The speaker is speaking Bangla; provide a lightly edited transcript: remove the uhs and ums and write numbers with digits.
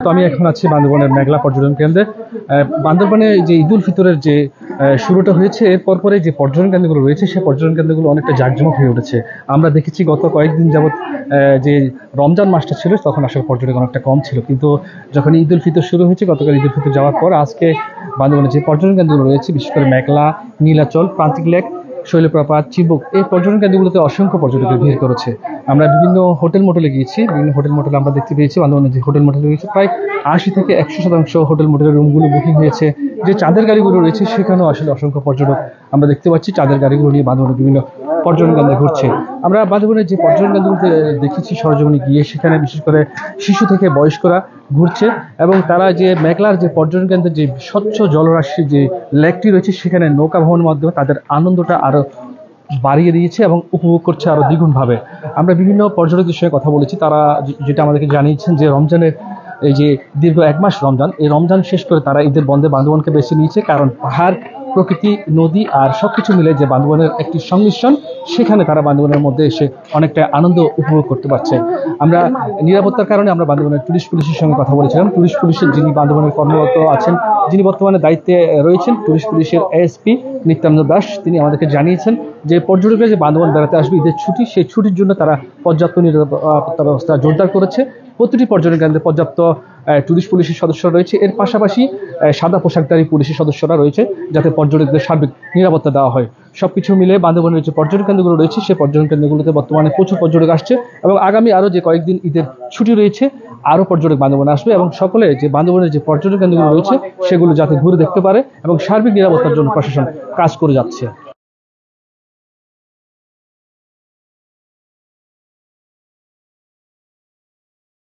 তো আমি এখন আছি বান্দরবানের মেঘলা পর্যটন কেন্দ্রে। বান্দরবানে যে ঈদ উল ফিতরের যে শুরুটা হয়েছে, এর পরে যে পর্যটন কেন্দ্রগুলো রয়েছে সেই পর্যটন কেন্দ্রগুলো অনেকটা জাঁকজমক হয়ে উঠেছে। আমরা দেখেছি গত কয়েকদিন যাবৎ যে রমজান মাসটা ছিল তখন আসলে পর্যটক অনেকটা কম ছিল, কিন্তু যখন ঈদ উল ফিতর শুরু হয়েছে গতকাল ঈদ উল ফিতর যাওয়ার পর আজকে বান্দরবানের যে পর্যটন কেন্দ্রগুলো রয়েছে, বিশেষ করে মেঘলা, নীলাচল, প্রান্তিক লেক, শৈলপ্রপাত, চিবুক, এই পর্যটন কেন্দ্রগুলোতে অসংখ্য পর্যটকের ভিড় করেছে। আমরা বিভিন্ন হোটেল মোটেলে গিয়েছি, বিভিন্ন হোটেল মোটেলে আমরা দেখতে পেয়েছি বান্দরবানের যে হোটেল মোটেল রয়েছে প্রায় 80 থেকে 100% হোটেল মোটেলের রুমগুলো বুকিং হয়েছে। যে চাঁদের গাড়িগুলো রয়েছে সেখানেও আসলে অসংখ্য পর্যটক আমরা দেখতে পাচ্ছি চাঁদের গাড়িগুলো নিয়ে বান্দরবানের বিভিন্ন পর্যটন কেন্দ্রে ঘুরছে। আমরা বান্দরবানের যে পর্যটন কেন্দ্রগুলোতে দেখেছি সরজমিনে গিয়ে, সেখানে বিশেষ করে শিশু থেকে বয়স্করা ঘুরছে এবং তারা যে মেঘলার যে পর্যটন কেন্দ্রের যে স্বচ্ছ জলরাশি যে লেকটি রয়েছে সেখানে নৌকা ভ্রমণের মাধ্যমে তাদের আনন্দটা আরো বাড়িয়ে দিয়েছে এবং উপভোগ করছে আরো দ্বিগুণভাবে। আমরা বিভিন্ন পর্যটকদের সঙ্গে কথা বলেছি, তারা যেটা আমাদেরকে জানিয়েছেন যে রমজানের এই যে দীর্ঘ 1 মাস রমজান, এই রমজান শেষ করে তারা ঈদের বন্ধে বান্দরবানকে বেছে নিয়েছে, কারণ পাহাড়, প্রকৃতি, নদী আর সবকিছু মিলে যে বান্দরবানের একটি সংমিশ্রণ, সেখানে তারা বান্দরবানের মধ্যে এসে অনেকটা আনন্দ উপভোগ করতে পারছে। আমরা নিরাপত্তার কারণে আমরা বান্দরবানের টুরিস্ট পুলিশের সঙ্গে কথা বলেছিলাম। টুরিস্ট পুলিশের যিনি বান্দরবানের কর্মরত আছেন, যিনি বর্তমানে দায়িত্বে রয়েছেন, টুরিস্ট পুলিশের এএসপি নিত্যানন্দ দাস, তিনি আমাদেরকে জানিয়েছেন যে পর্যটকরা যে বান্দরবান বেড়াতে আসবে ঈদের ছুটি, সেই ছুটির জন্য তারা পর্যাপ্ত নিরাপত্তা ব্যবস্থা জোরদার করেছে। প্রতিটি পর্যটন কেন্দ্রে পর্যাপ্ত টুরিস্ট পুলিশের সদস্যরা রয়েছে, এর পাশাপাশি সাদা পোশাকধারী পুলিশের সদস্যরা রয়েছে, যাতে পর্যটকদের সার্বিক নিরাপত্তা দেওয়া হয়। সবকিছু মিলে বান্দরবানের যে পর্যটন কেন্দ্রগুলো রয়েছে সেই পর্যটন কেন্দ্রগুলোতে বর্তমানে প্রচুর পর্যটক আসছে এবং আগামী আরও যে কয়েকদিন ঈদের ছুটি রয়েছে আরও পর্যটক বান্দরবানে আসবে এবং সকলে যে বান্দরবানের যে পর্যটন কেন্দ্রগুলো রয়েছে সেগুলো যাতে ঘুরে দেখতে পারে এবং সার্বিক নিরাপত্তার জন্য প্রশাসন কাজ করে যাচ্ছে।